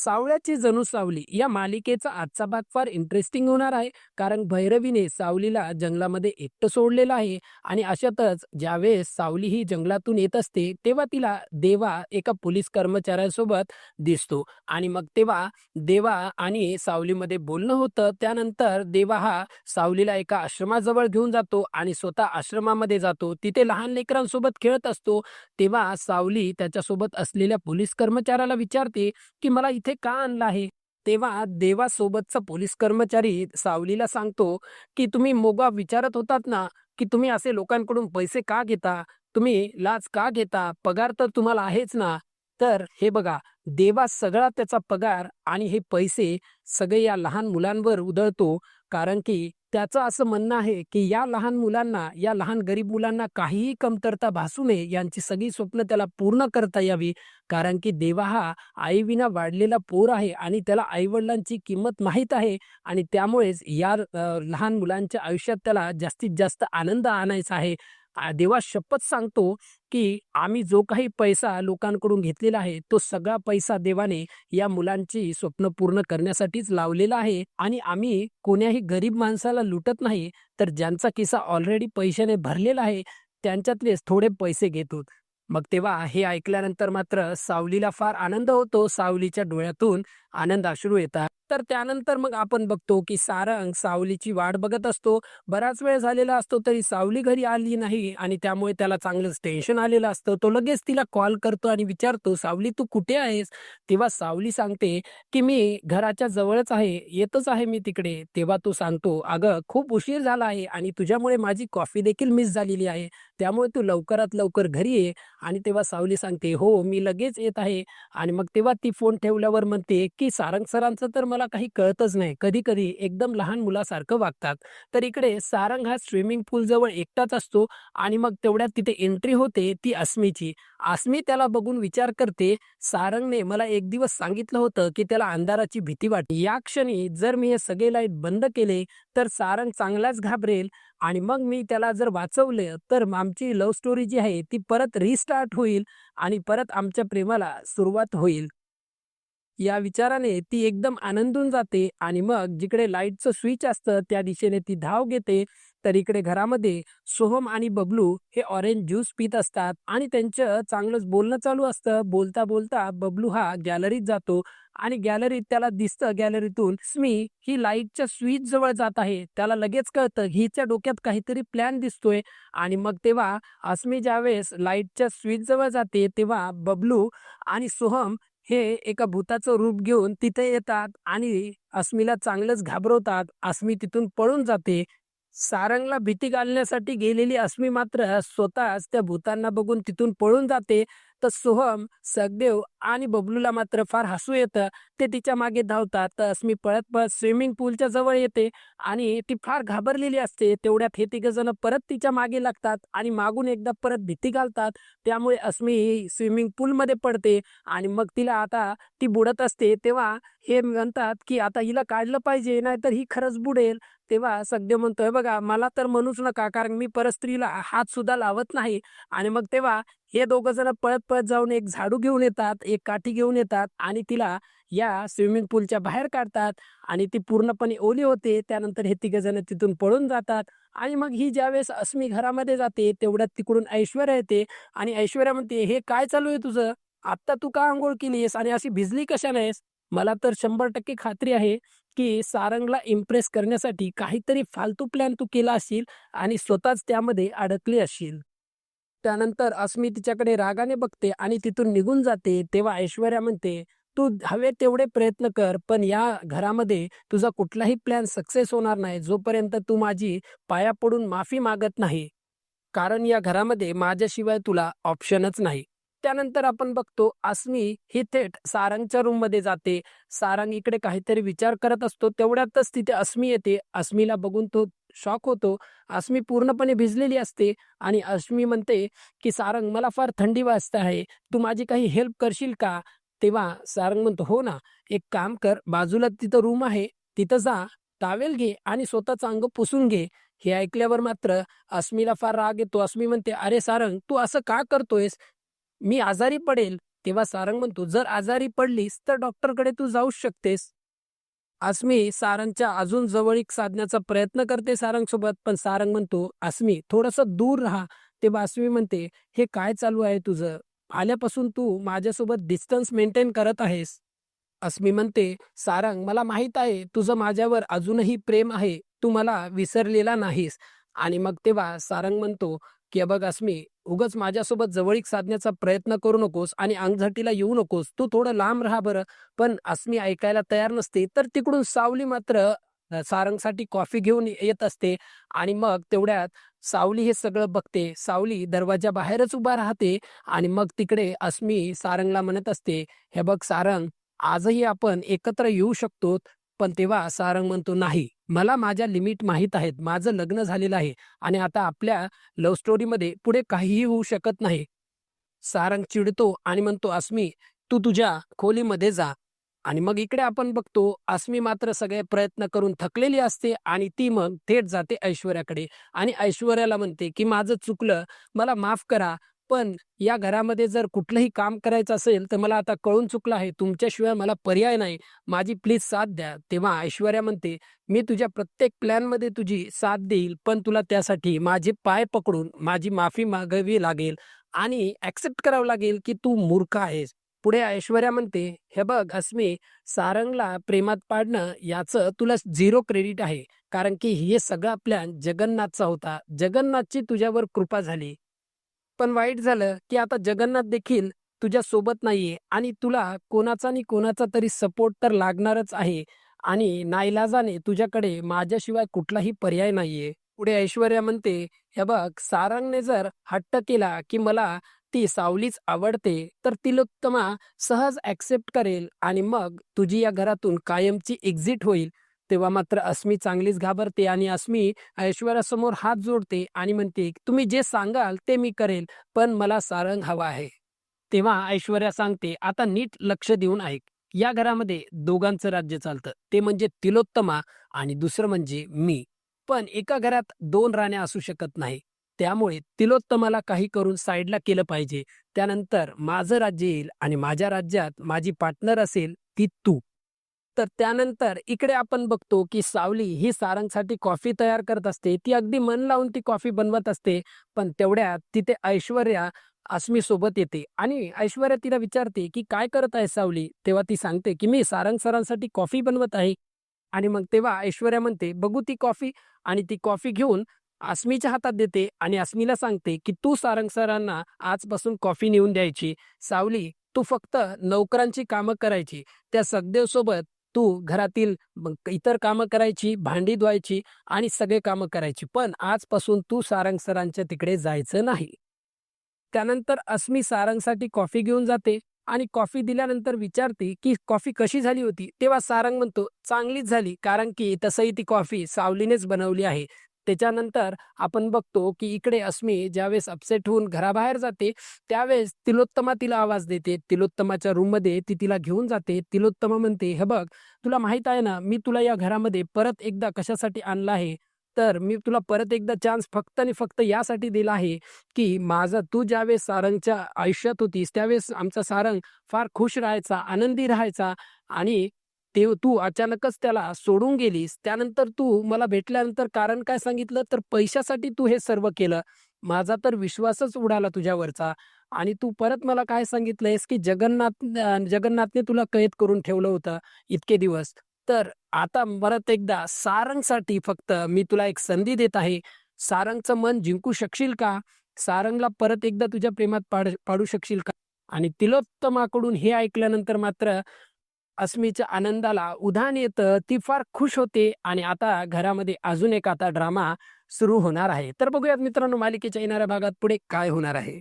सावळ्याची जणू सावली या मालिकेचा आजचा भाग फार इंटरेस्टिंग होणार आहे. कारण भैरवीने सावलीला जंगलामध्ये एकटं सोडलेलं आहे आणि अशातच ज्यावेळेस सावली ही जंगलातून येत असते तेव्हा तिला देवा एका पोलीस कर्मचाऱ्यासोबत दिसतो आणि मग तेव्हा देवा आणि सावलीमध्ये बोलणं होतं. त्यानंतर देवा हा सावलीला एका आश्रमाजवळ घेऊन जातो आणि स्वतः आश्रमामध्ये जातो. तिथे लहान लेकरांसोबत खेळत असतो. तेव्हा सावली त्याच्यासोबत असलेल्या पोलीस कर्मचाऱ्याला विचारते की मला इथे का आणलं आहे? तेव्हा देवासोबतचा पोलीस कर्मचारी सावलीला सांगतो, की तुम्ही मोगा विचारत होतात ना, की तुम्ही असे लोकांकडून पैसे का घेता? तुम्ही लाच का घेता? पगार तर तुम्हाला आहेच ना. तर हे बघा, देवा सगळा त्याचा पगार आणि हे पैसे सगळे या लहान मुलांवर उधळतो. कारण की त्याचं असं म्हणणं आहे, की या लहान मुलांना, या लहान गरीब मुलांना काहीही कमतरता भासू नये, यांची सगळी स्वप्न त्याला पूर्ण करता यावी. कारण की देवा हा आईविना वाढलेला पोर आहे आणि त्याला आई-वडिलांची किंमत माहीत आहे आणि त्यामुळेच या लहान मुलांच्या आयुष्यात त्याला जास्तीत जास्त आनंद आणायचा आहे. देवा शपथ सांगतो, की आम्ही जो काही पैसा लोकांकडून घेतलेला आहे, तो सगळा पैसा देवाने या मुलांची स्वप्न पूर्ण करण्यासाठीच लावलेला आहे आणि आम्ही कोण्याही गरीब माणसाला लुटत नाही, तर ज्यांचा खिसा ऑलरेडी पैशाने भरलेला आहे, त्यांच्यातलेच थोडे पैसे घेतो. मग तेव्हा हे ऐकल्यानंतर मात्र सावलीला फार आनंद होतो. सावलीच्या डोळ्यातून आनंद अश्रू येतात. तर त्यानंतर मग आपण बघतो, की सारंग सावलीची वाट बघत असतो. बराच वेळ झालेला असतो तरी सावली घरी आली नाही आणि त्यामुळे त्याला चांगलंच टेन्शन आलेलं असतं. तो लगेच तिला कॉल करतो आणि विचारतो, "सावली तू कुठे आहेस?" तेव्हा सावली सांगते, की "मी घराच्या जवळच आहे, येतच आहे मी तिकडे." तेव्हा तो सांगतो, "अगं खूप उशीर झाला आहे आणि तुझ्यामुळे माझी कॉफी देखील मिस झालेली आहे. त्यामुळे तू लवकरात लवकर घरी ये." आणि तेव्हा सावली सांगते, "हो, मी लगेच येत आहे." आणि मग तेव्हा ती फोन ठेवल्यावर म्हणते, की "सारंग सरांचं तर मला काही कळतच नाही. कधी-कधी एकदम लहान मुलासारखं वागतात." तर इकडे सारंग हा स्विमिंग पूलजवळ एकटाच असतो आणि मग तेवढ्यात तिथे एंट्री होते ती अस्मीची. अस्मी त्याला बघून विचार करते, "सारंगने मला एक दिवस सांगितलं होतं, की त्याला अंधाराची भीती वाटते. या क्षणी जर मी हे सगळे लाईट बंद केले, तर सारंग चांगलाच घाबरेल आणि मग मी त्याला जर वाचवलं, तर आमची लव्ह स्टोरी जी आहे ती परत रिस्टार्ट होईल आणि परत आमच्या प्रेमाला सुरुवात होईल." या विचाराने ती एकदम आनंदून जाते आणि मग जिकडे लाईटचं स्विच असतं त्या दिशेने ती धाव घेते. तर इकडे घरामध्ये सोहम आणि बबलू हे ऑरेंज ज्यूस पीत असतात आणि त्यांचं चांगलंच बोलणं चालू असतं. बोलता बोलता बबलू हा गॅलरीत जातो आणि गॅलरीत त्याला दिसतं, गॅलरीतून स्मी ही लाईटच्या स्विच जवळ जात आहे. त्याला लगेच कळतं हिच्या डोक्यात काहीतरी प्लॅन दिसतोय आणि मग तेव्हा अस्मी ज्यावेळेस लाईटच्या स्विच जवळ जाते तेव्हा बबलू आणि सोहम हे एका भुताचं रूप घेऊन तिथे येतात आणि अस्मीला चांगलंच घाबरवतात. अस्मी तिथून पळून जाते. सारंगला भीती घालण्यासाठी गेलेली अस्मी मात्र स्वतःच त्या भुतांना बघून तिथून पळून जाते. तर सोहम, सखदेव आणि बबलूला मात्र फार हसू येतं. ते तिच्या मागे धावतात. तर अस्मी पळत-पळत स्विमिंग पूलच्या जवळ येते आणि ती फार घाबरलेली असते. तेवढ्यात हे तिघंजण परत तिच्या मागे लागतात आणि मागून एकदा परत भीती घालतात. त्यामुळे अस्मी ही स्विमिंग पूलमध्ये पडते आणि मग तिला आता ती बुडत असते. तेव्हा हे म्हणतात, की आता हिला काढलं पाहिजे, नाहीतर ही खरंच बुडेल. तेव्हा सखदेव म्हणतो, "हे बघा, मला तर म्हणूच नका, कारण मी परस्त्रीला हात सुद्धा लावत नाही." आणि मग तेव्हा हे दोघं जण पळत-पळत जाऊन एक झाडू घेऊन येतात, एक काठी घेऊन येतात आणि तिला या स्विमिंग पूलच्या बाहेर काढतात आणि ती पूर्णपणे ओली होते. त्यानंतर हे तिघं जण तिथून पळून जातात आणि मग ही ज्यावेळेस अस्मी घरामध्ये जाते, तेवढ्यात तिकडून ऐश्वर्या येते आणि ऐश्वर्या म्हणते, "हे काय चालू आहे तुझं? आत्ता तू का अंघोळ केलीयेस आणि अशी भिजली कशानेस?" मला तर 100% खात्री आहे, की सारंगला इम्प्रेस करण्यासाठी काहीतरी फालतू प्लॅन तू केला असशील आणि स्वतःच त्यामध्ये अडकली असशील. त्यानंतर अस्मी तिच्याकडे रागाने बघते आणि तिथून निघून जाते. तेव्हा ऐश्वर्या म्हणते, "तू हवे तेवढे प्रयत्न कर, पण या घरामध्ये तुझा कुठलाही प्लॅन सक्सेस होणार नाही, जोपर्यंत तू माझी पाया पडून माफी मागत नाही." कारण या घरामध्ये माझ्याशिवाय तुला ऑप्शनच नाही. त्यानंतर आपण बघतो अस्मी ही थेट सारंगच्या रूममध्ये जाते. सारंग इकडे काहीतरी विचार करत असतो. तेवढ्यातच तिथे अस्मी येते. अस्मीला बघून तो शॉक होतो. अस्मी पूर्णपणे भिजलेली असते आणि अस्मी म्हणते, की "सारंग, मला फार थंडी वाजते आहे. तू माझी काही हेल्प करशील का?" तेव्हा सारंग म्हणतो, "हो ना, एक काम कर, बाजूला तिथं रूम आहे, तिथं जा, टॉवेल घे आणि स्वतःचं अंग पुसून घे." हे ऐकल्यावर मात्र अस्मीला फार राग येतो. अस्मी म्हणते, "अरे सारंग, तू असं का करतोयस? मी आजारी पडेल." तेव्हा सारंग म्हणतो, "जर आजारी पडलीस तर डॉक्टरकडे तू जाऊच शकतेस." अस्मी सारंगच्या अजून जवळीक साधण्याचा प्रयत्न करते सारंगसोबत, पण सारंग म्हणतो, "अस्मी थोडंसं दूर राहा." तेव्हा अस्मी म्हणते, "हे काय चालू आहे तुझं? आल्यापासून तू माझ्यासोबत डिस्टन्स मेंटेन करत आहेस." अस्मी म्हणते, "सारंग, मला माहीत आहे तुझं माझ्यावर अजूनही प्रेम आहे. तू मला विसरलेला नाहीस." आणि मग तेव्हा सारंग म्हणतो, की "हे बघ अस्मी, उगाच माझ्यासोबत जवळीक साधण्याचा प्रयत्न करू नकोस आणि अंगझटीला येऊ नकोस. तू थोडं लांब राहा बरं." पण अस्मी ऐकायला तयार नसते. तर तिकडून सावली मात्र सारंगसाठी कॉफी घेऊन येत असते आणि मग तेवढ्यात सावली हे सगळं बघते. सावली दरवाजाबाहेरच उभा राहते आणि मग तिकडे अस्मी सारंगला म्हणत असते, "हे बघ सारंग, आजही आपण एकत्र येऊ शकतो." पण तेव्हा सारंग म्हणतो, "नाही, मला माझ्या लिमिट माहीत आहेत. माझं लग्न झालेलं आहे आणि आता आपल्या लव्ह स्टोरीमध्ये पुढे काहीही होऊ शकत नाही." सारंग चिडतो आणि म्हणतो, "अस्मी, तू तुझ्या खोलीमध्ये जा." आणि मग इकडे आपण बघतो, अस्मी मात्र सगळे प्रयत्न करून थकलेली असते आणि ती मग थेट जाते ऐश्वर्याकडे आणि ऐश्वर्याला म्हणते, की "माझं चुकलं, मला माफ करा. पण या घरामध्ये जर कुठलंही काम करायचं असेल, तर मला आता कळून चुकलं आहे. तुमच्याशिवाय मला पर्याय नाही. माझी प्लीज साथ द्या." तेव्हा ऐश्वर्या म्हणते, "मी तुझ्या प्रत्येक प्लॅनमध्ये तुझी साथ देईल, पण तुला त्यासाठी माझे पाय पकडून माझी माफी मागावी लागेल आणि ॲक्सेप्ट करावं लागेल, की तू मूर्ख आहेस." पुढे ऐश्वर्या म्हणते, "हे बघ अस्मी, सारंगला प्रेमात पाडणं याचं तुला 0 क्रेडिट आहे. कारण की हे सगळा प्लॅन जगन्नाथचा होता. जगन्नाथची तुझ्यावर कृपा झाली. पण वाईट झालं, की आता जगन्नाथ देखील तुझ्या सोबत नाहीये आणि तुला कोणाचा आणि कोणाचा तरी सपोर्ट तर लागणारच आहे आणि नाईलाजाने तुझ्याकडे माझ्याशिवाय कुठलाही पर्याय नाहीये." पुढे ऐश्वर्या म्हणते, "हे बघ, सारंगने जर हट्ट केला, की मला ती सावलीच आवडते, तर तिलोत्तमा सहज ॲक्सेप्ट करेल आणि मग तुझी या घरातून कायमची एक्झिट होईल." तेव्हा मात्र अस्मी चांगलीच घाबरते आणि अस्मी ऐश्वर्यासमोर हात जोडते आणि म्हणते, "तुम्ही जे सांगाल ते मी करेल, पण मला सारंग हवा आहे." तेव्हा ऐश्वर्या सांगते, "आता नीट लक्ष देऊन ऐक. या घरामध्ये दोघांचं राज्य चालतं. ते म्हणजे तिलोत्तमा आणि दुसरं म्हणजे मी. पण एका घरात 2 राण्या असू शकत नाही. त्यामुळे तिलोत्तमाला काही करून साईडला केलं पाहिजे. त्यानंतर माझं राज्य येईल आणि माझ्या राज्यात माझी पार्टनर असेल ती तू." तर त्यानंतर इकडे आपण बघतो, की सावली ही सारंगसाठी कॉफी तयार करत असते. ती अगदी मन लावून ती कॉफी बनवत असते. पण तेवढ्यात तिथे ऐश्वर्या अस्मी सोबत येते आणि ऐश्वर्या तिला विचारते, की "काय करत आहे सावली?" तेव्हा ती सांगते, की "मी सारंग सरांसाठी कॉफी बनवत आहे." आणि मग तेव्हा ऐश्वर्या म्हणते, "बघू ती कॉफी." आणि ती कॉफी घेऊन अस्मीच्या हातात देते आणि अस्मीला सांगते, की "तू सारंग सरांना आजपासून कॉफी नेऊन द्यायची. सावली, तू फक्त नोकरांची कामं करायची. त्या सखदेवसोबत तू घरातील मग इतर कामं करायची, भांडी धुवायची आणि सगळे कामं करायची. पण आजपासून तू सारंग सरांच्या तिकडे जायचं नाही." त्यानंतर अस्मी सारंगसाठी कॉफी घेऊन जाते आणि कॉफी दिल्यानंतर विचारते, की "कॉफी कशी झाली होती?" तेव्हा सारंग म्हणतो, "चांगलीच झाली, कारण की तसंही ती कॉफी सावलीनेच बनवली आहे." त्याच्यानंतर आपण बघतो, की इकडे अस्मी ज्यावेळेस अपसेट होऊन घराबाहेर जाते, त्यावेळेस तिलोत्तमा तिला आवाज देते. तिलोत्तमाच्या रूममध्ये ती तिला घेऊन जाते. तिलोत्तमा म्हणते, "हे बघ, तुला माहीत आहे ना, मी तुला या घरामध्ये परत एकदा कशासाठी आणलं आहे? तर मी तुला परत एकदा चान्स फक्त आणि फक्त यासाठी दिला आहे, की माझा तू ज्यावेळेस सारंगच्या आयुष्यात होतीस, त्यावेळेस आमचा सारंग फार खुश राहायचा, आनंदी राहायचा आणि ते तू अचानकच त्याला सोडून गेलीस. त्यानंतर तू मला भेटल्यानंतर कारण काय सांगितलं, तर पैशासाठी तू हे सर्व केलं. माझा तर विश्वासच उडाला तुझ्यावरचा आणि तू परत मला काय सांगितलंयस, की जगन्नाथने तुला कैद करून ठेवलं होतं इतके दिवस. तर आता परत एकदा सारंगसाठी फक्त मी तुला एक संधी देत आहे. सारंगचं मन जिंकू शकशील का? सारंगला परत एकदा तुझ्या प्रेमात पाडू शकशील का?" आणि तिलोत्तमाकडून हे ऐकल्यानंतर मात्र अस्मीच्या आनंदाला उधाण येतं. ती फार खुश होते आणि आता घरामध्ये अजून एक आता ड्रामा सुरू होणार आहे. तर बघूयात मित्रांनो, मालिकेच्या येणाऱ्या भागात पुढे काय होणार आहे.